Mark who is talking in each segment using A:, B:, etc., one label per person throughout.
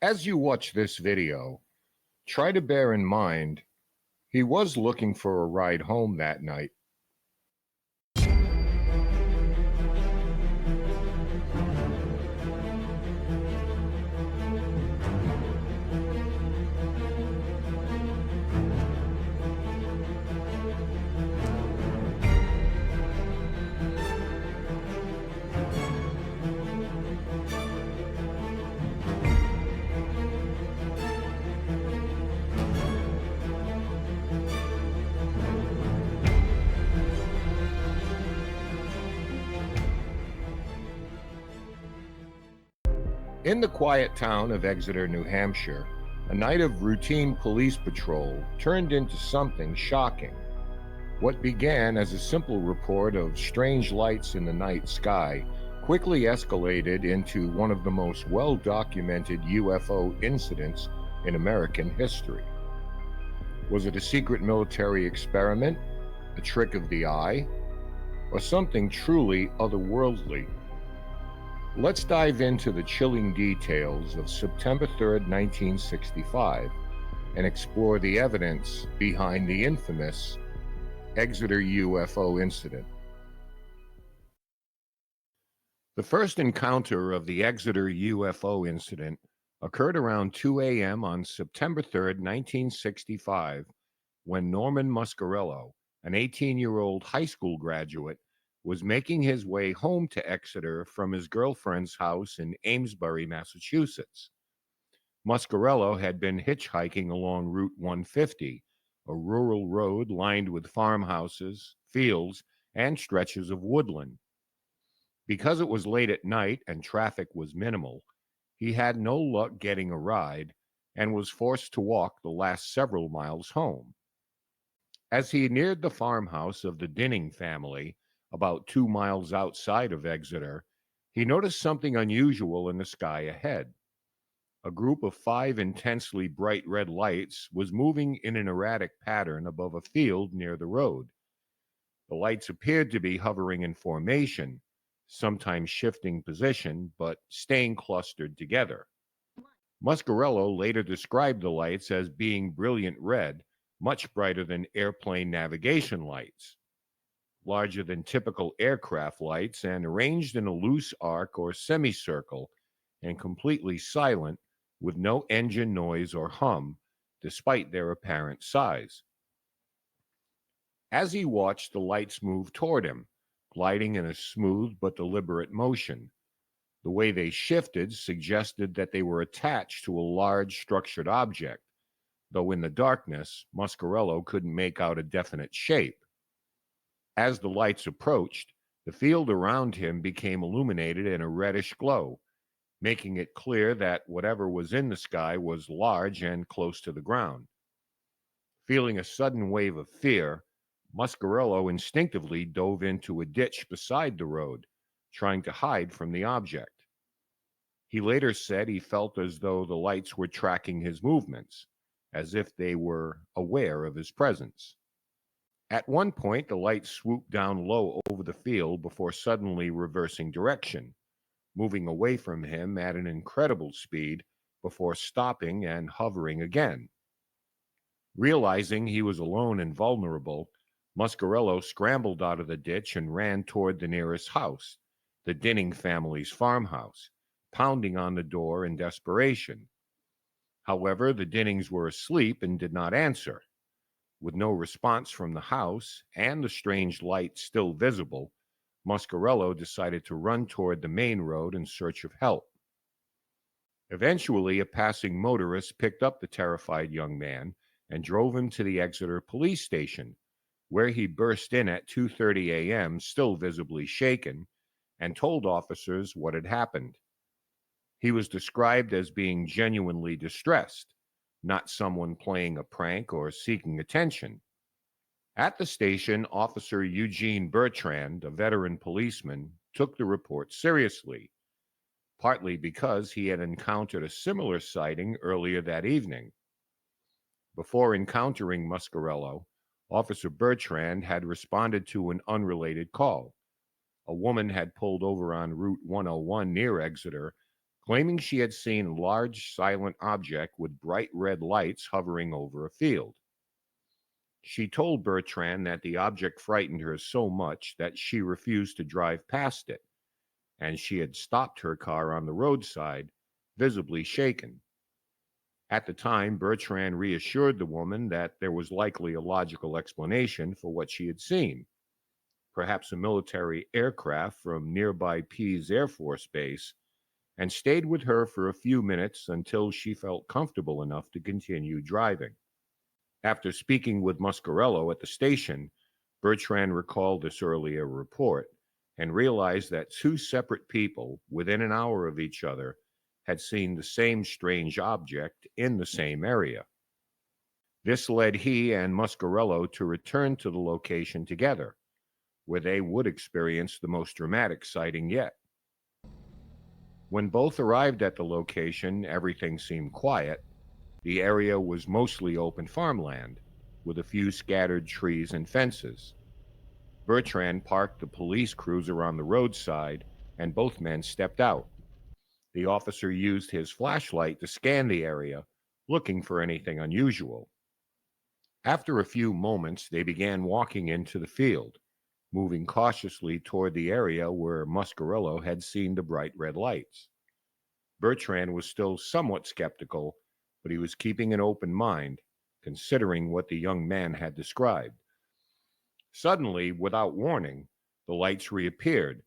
A: As you watch this video, try to bear in mind he was looking for a ride home that night. In the quiet town of Exeter, New Hampshire, a night of routine police patrol turned into something shocking. What began as a simple report of strange lights in the night sky quickly escalated into one of the most well-documented UFO incidents in American history. Was it a secret military experiment, a trick of the eye, or something truly otherworldly? Let's dive into the chilling details of September 3rd, 1965, and explore the evidence behind the infamous Exeter UFO incident. The first encounter of the Exeter UFO incident occurred around 2 a.m. on September 3rd, 1965, when Norman Muscarello, an 18-year-old high school graduate, was making his way home to Exeter from his girlfriend's house in Amesbury, Massachusetts. Muscarello had been hitchhiking along Route 150, a rural road lined with farmhouses, fields, and stretches of woodland. Because it was late at night and traffic was minimal, he had no luck getting a ride and was forced to walk the last several miles home. As he neared the farmhouse of the Dinning family, about 2 miles outside of Exeter, he noticed something unusual in the sky ahead. A group of 5 intensely bright red lights was moving in an erratic pattern above a field near the road. The lights appeared to be hovering in formation, sometimes shifting position, but staying clustered together. Muscarello later described the lights as being brilliant red, much brighter than airplane navigation lights, larger than typical aircraft lights, and arranged in a loose arc or semicircle, and completely silent, with no engine noise or hum, despite their apparent size. As he watched the lights move toward him, gliding in a smooth but deliberate motion, the way they shifted suggested that they were attached to a large structured object, though in the darkness, Muscarello couldn't make out a definite shape. As the lights approached, the field around him became illuminated in a reddish glow, making it clear that whatever was in the sky was large and close to the ground. Feeling a sudden wave of fear, Muscarello instinctively dove into a ditch beside the road, trying to hide from the object. He later said he felt as though the lights were tracking his movements, as if they were aware of his presence. At one point, the light swooped down low over the field before suddenly reversing direction, moving away from him at an incredible speed before stopping and hovering again. Realizing he was alone and vulnerable, Muscarello scrambled out of the ditch and ran toward the nearest house, the Dinning family's farmhouse, pounding on the door in desperation. However, the Dinnings were asleep and did not answer. With no response from the house and the strange light still visible, Muscarello decided to run toward the main road in search of help. Eventually, a passing motorist picked up the terrified young man and drove him to the Exeter police station, where he burst in at 2:30 a.m., still visibly shaken, and told officers what had happened. He was described as being genuinely distressed, not someone playing a prank or seeking attention. At the station, Officer Eugene Bertrand, a veteran policeman, took the report seriously, partly because he had encountered a similar sighting earlier that evening. Before encountering Muscarello, Officer Bertrand had responded to an unrelated call. A woman had pulled over on Route 101 near Exeter, claiming she had seen a large silent object with bright red lights hovering over a field. She told Bertrand that the object frightened her so much that she refused to drive past it, and she had stopped her car on the roadside, visibly shaken. At the time, Bertrand reassured the woman that there was likely a logical explanation for what she had seen, perhaps a military aircraft from nearby Pease Air Force Base, and stayed with her for a few minutes until she felt comfortable enough to continue driving. After speaking with Muscarello at the station, Bertrand recalled this earlier report and realized that two separate people, within an hour of each other, had seen the same strange object in the same area. This led he and Muscarello to return to the location together, where they would experience the most dramatic sighting yet. When both arrived at the location, everything seemed quiet. The area was mostly open farmland, with a few scattered trees and fences. Bertrand parked the police cruiser on the roadside, and both men stepped out. The officer used his flashlight to scan the area, looking for anything unusual. After a few moments, they began walking into the field, moving cautiously toward the area where Muscarello had seen the bright red lights. Bertrand was still somewhat skeptical, but he was keeping an open mind, considering what the young man had described. Suddenly, without warning, the lights reappeared,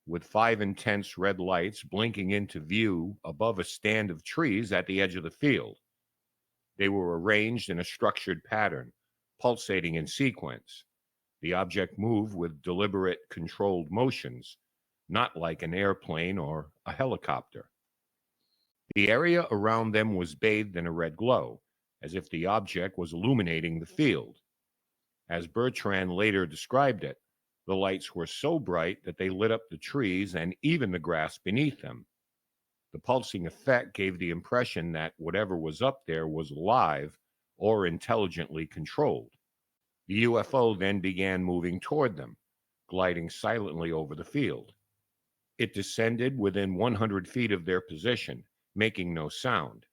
A: with five intense red lights blinking into view above a stand of trees at the edge of the field. They were arranged in a structured pattern, pulsating in sequence. The object moved with deliberate, controlled motions, not like an airplane or a helicopter. The area around them was bathed in a red glow, as if the object was illuminating the field. As Bertrand later described it, the lights were so bright that they lit up the trees and even the grass beneath them. The pulsing effect gave the impression that whatever was up there was alive or intelligently controlled. The UFO then began moving toward them, gliding silently over the field. It descended within 100 feet of their position, making no sound.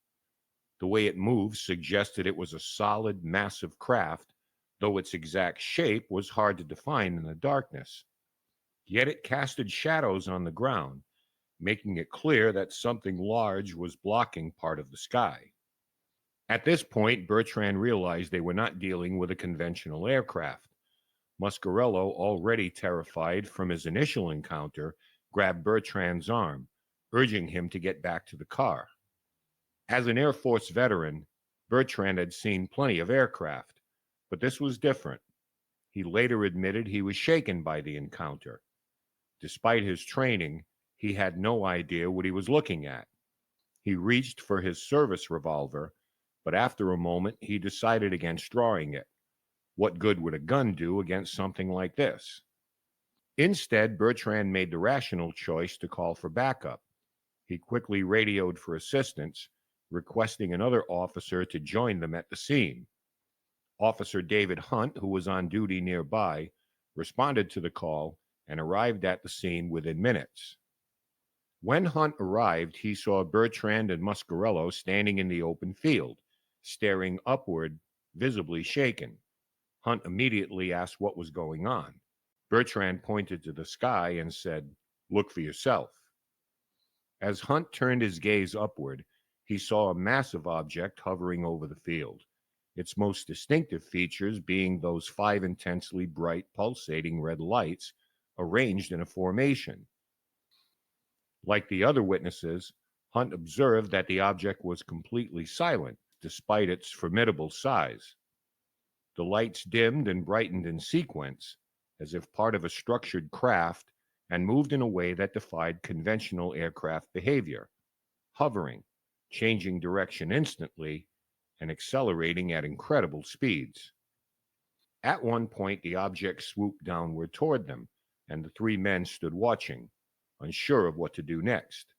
A: The way it moved suggested it was a solid, massive craft, though its exact shape was hard to define in the darkness. Yet it casted shadows on the ground, making it clear that something large was blocking part of the sky. At this point, Bertrand realized they were not dealing with a conventional aircraft. Muscarello, already terrified from his initial encounter, grabbed Bertrand's arm, urging him to get back to the car. As an Air Force veteran, Bertrand had seen plenty of aircraft, but this was different. He later admitted he was shaken by the encounter. Despite his training, he had no idea what he was looking at. He reached for his service revolver, but after a moment, he decided against drawing it. What good would a gun do against something like this? Instead, Bertrand made the rational choice to call for backup. He quickly radioed for assistance, requesting another officer to join them at the scene. Officer David Hunt, who was on duty nearby, responded to the call and arrived at the scene within minutes. When Hunt arrived, he saw Bertrand and Muscarello standing in the open field, staring upward, visibly shaken. Hunt immediately asked what was going on. Bertrand pointed to the sky and said, "Look for yourself." As Hunt turned his gaze upward, he saw a massive object hovering over the field, its most distinctive features being those five intensely bright, pulsating red lights arranged in a formation. Like the other witnesses, Hunt observed that the object was completely silent, despite its formidable size. The lights dimmed and brightened in sequence, as if part of a structured craft, and moved in a way that defied conventional aircraft behavior, hovering, changing direction instantly, and accelerating at incredible speeds. At one point, the object swooped downward toward them, and the three men stood watching, unsure of what to do next.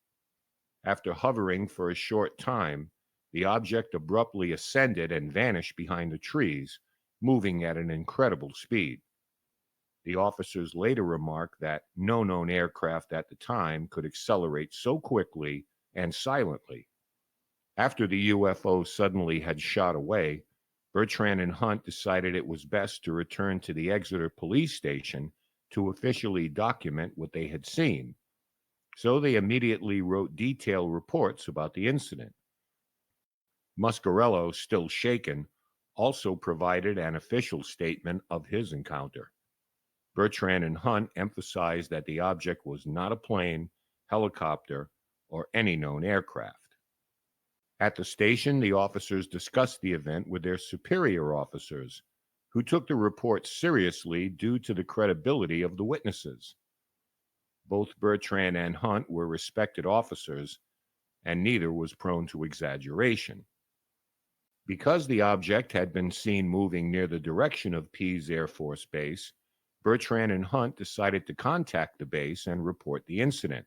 A: After hovering for a short time, the object abruptly ascended and vanished behind the trees, moving at an incredible speed. The officers later remarked that no known aircraft at the time could accelerate so quickly and silently. After the UFO suddenly had shot away, Bertrand and Hunt decided it was best to return to the Exeter police station to officially document what they had seen. So they immediately wrote detailed reports about the incident. Muscarello, still shaken, also provided an official statement of his encounter. Bertrand and Hunt emphasized that the object was not a plane, helicopter, or any known aircraft. At the station, the officers discussed the event with their superior officers, who took the report seriously due to the credibility of the witnesses. Both Bertrand and Hunt were respected officers, and neither was prone to exaggeration. Because the object had been seen moving near the direction of Pease Air Force Base, Bertrand and Hunt decided to contact the base and report the incident.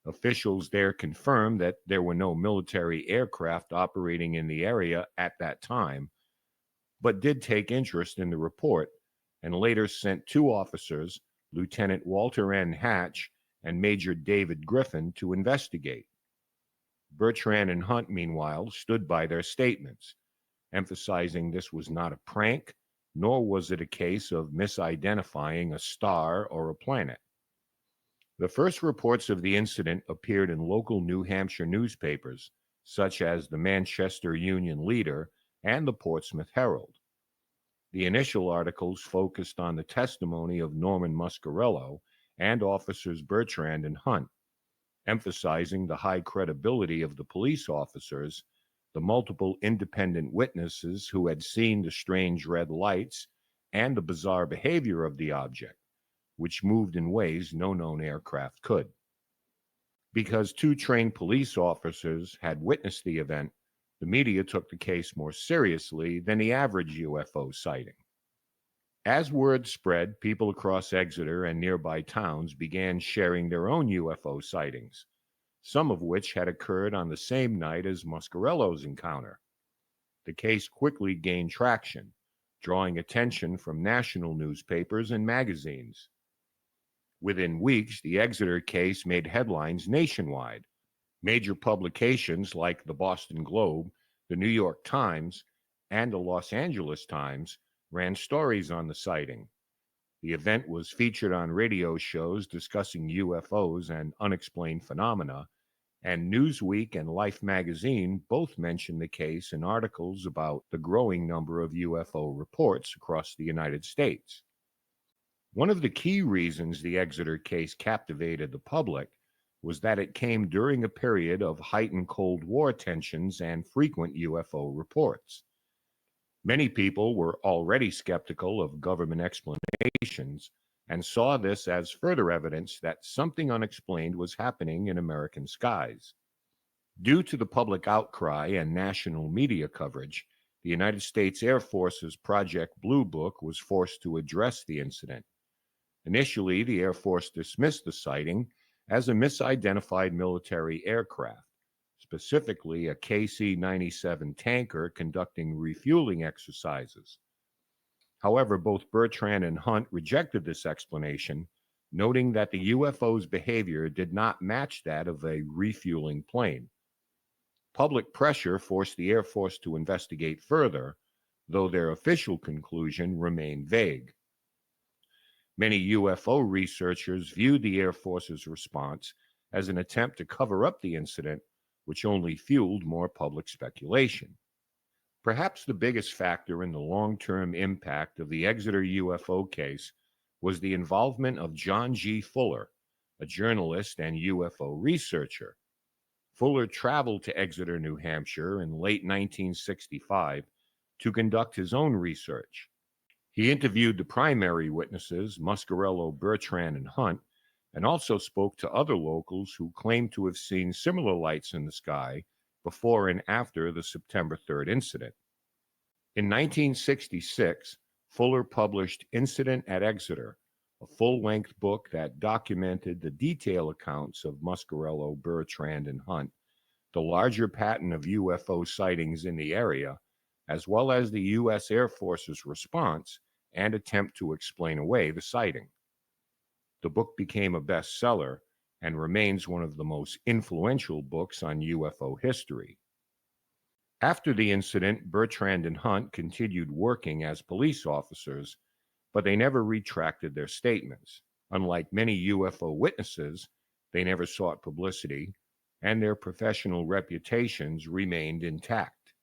A: Officials there confirmed that there were no military aircraft operating in the area at that time, but did take interest in the report and later sent two officers, Lieutenant Walter N. Hatch and Major David Griffin, to investigate. Bertrand and Hunt, meanwhile, stood by their statements, emphasizing this was not a prank, nor was it a case of misidentifying a star or a planet. The first reports of the incident appeared in local New Hampshire newspapers, such as the Manchester Union Leader and the Portsmouth Herald. The initial articles focused on the testimony of Norman Muscarello and officers Bertrand and Hunt, emphasizing the high credibility of the police officers, the multiple independent witnesses who had seen the strange red lights, and the bizarre behavior of the object, which moved in ways no known aircraft could. Because two trained police officers had witnessed the event, the media took the case more seriously than the average UFO sighting. As word spread, people across Exeter and nearby towns began sharing their own UFO sightings, some of which had occurred on the same night as Muscarello's encounter. The case quickly gained traction, drawing attention from national newspapers and magazines. Within weeks, the Exeter case made headlines nationwide. Major publications like the Boston Globe, the New York Times, and the Los Angeles Times ran stories on the sighting. The event was featured on radio shows discussing UFOs and unexplained phenomena, and Newsweek and Life magazine both mentioned the case in articles about the growing number of UFO reports across the United States. One of the key reasons the Exeter case captivated the public was that it came during a period of heightened Cold War tensions and frequent UFO reports. Many people were already skeptical of government explanations and saw this as further evidence that something unexplained was happening in American skies. Due to the public outcry and national media coverage, the United States Air Force's Project Blue Book was forced to address the incident. Initially, the Air Force dismissed the sighting as a misidentified military aircraft, specifically a KC-97 tanker conducting refueling exercises. However, both Bertrand and Hunt rejected this explanation, noting that the UFO's behavior did not match that of a refueling plane. Public pressure forced the Air Force to investigate further, though their official conclusion remained vague. Many UFO researchers viewed the Air Force's response as an attempt to cover up the incident, which only fueled more public speculation. Perhaps the biggest factor in the long-term impact of the Exeter UFO case was the involvement of John G. Fuller, a journalist and UFO researcher. Fuller traveled to Exeter, New Hampshire in late 1965 to conduct his own research. He interviewed the primary witnesses, Muscarello, Bertrand, and Hunt, and also spoke to other locals who claimed to have seen similar lights in the sky before and after the September 3rd incident. In 1966, Fuller published Incident at Exeter, a full-length book that documented the detailed accounts of Muscarello, Bertrand, and Hunt, the larger pattern of UFO sightings in the area, as well as the U.S. Air Force's response and attempt to explain away the sighting. The book became a bestseller, and remains one of the most influential books on UFO history. After the incident, Bertrand and Hunt continued working as police officers, but they never retracted their statements. Unlike many UFO witnesses, they never sought publicity, and their professional reputations remained intact.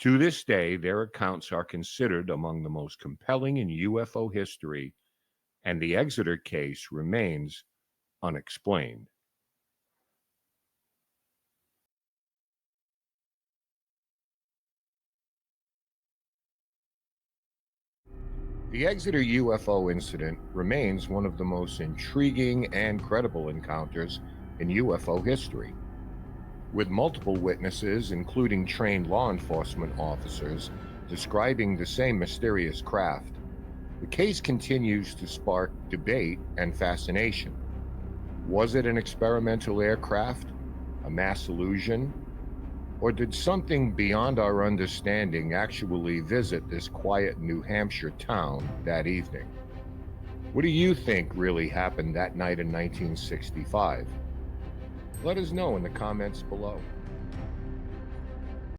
A: To this day, their accounts are considered among the most compelling in UFO history, and the Exeter case remains unexplained. The Exeter UFO incident remains one of the most intriguing and credible encounters in UFO history. With multiple witnesses, including trained law enforcement officers, describing the same mysterious craft, the case continues to spark debate and fascination. Was it an experimental aircraft, a mass illusion, or did something beyond our understanding actually visit this quiet New Hampshire town that evening? What do you think really happened that night in 1965? Let us know in the comments below.